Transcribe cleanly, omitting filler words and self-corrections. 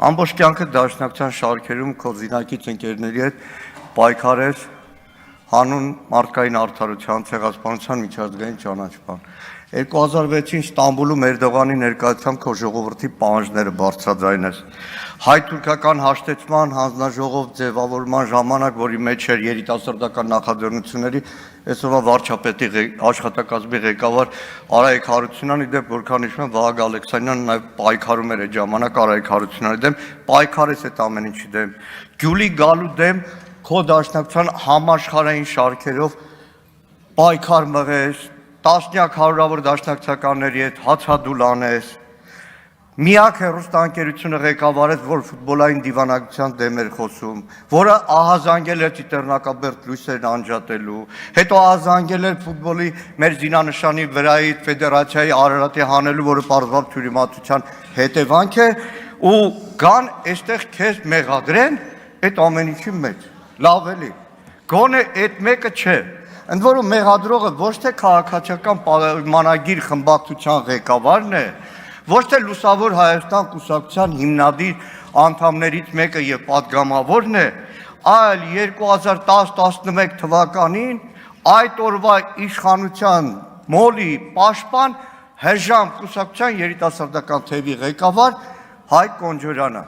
Ամբողջ կյանքը դաշնակցության շարքերում քո զինակից ընկերների հետ պայքարել հանուն մարդկային արդարության, ցեղասպանության միջազգային ճանաչման։ 2006-ին Ստամբուլում Էրդողանի ներկայությամբ քո ժողովրդի պահանջները բարձրաձայնես։ Հայ-թուրքական հաշտեցման հանձնաժողով ձևավորման ժամանակ, որի մեջ էր երիտասարդական նախաձեռնությունների այսօրվա վարչապետի աշխատակազմի ղեկավար Արայիկ Հարությունյանի դեմ, որքան հիշում եմ, Վահագն Ալեքսանյանը նաև պայքարում էր այդ ժամանակ Արայիկ Հարությունյանի դեմ, պայքարեց այդ ամեն ինչի դեմ։ Գյուլի գալու դեմ քո դաշնակցության համաշխարհային շարքերով պայքար մղես, տասնյակ հարյուրավոր դաշնակցականների հետ հացադուլ անես, միակ հեռուստաընկերությունը ղեկավարեց, որ ֆուտբոլային դիվանագիտության դեմ էր խոսում, որը ահազանգել էր Տիտեռնակաբերդ լույսերն անջատելու, հետո ահազանգել էր ֆուտբոլի մեր զինանշանի վրայի ֆեդերացիայի Արարատի հանելու, որը պարզվավ թյուրիմացության հետևանք է, ու գան այստեղ քեզ մեղադրեն այդ ամեն ինչի մեջ։ Լավ էլի, գոնե այդ մեկը չէ, ընդ որում մեղադրողը ոչ թե քաղաքացիական պայմանագիր խմբակցության ղեկավարն է, ոչ թե Լուսավոր Հայաստան կուսակցության հիմնադիր անդամներից մեկը եւ պատգամավորն է, այլ 2010-11 թվականին այդ օրվա իշխանության մոլի պաշտպան ՀԺԱՄ կուսակցության երիտասարդական թևի ղեկավար Հայկ Կոնջորյանը։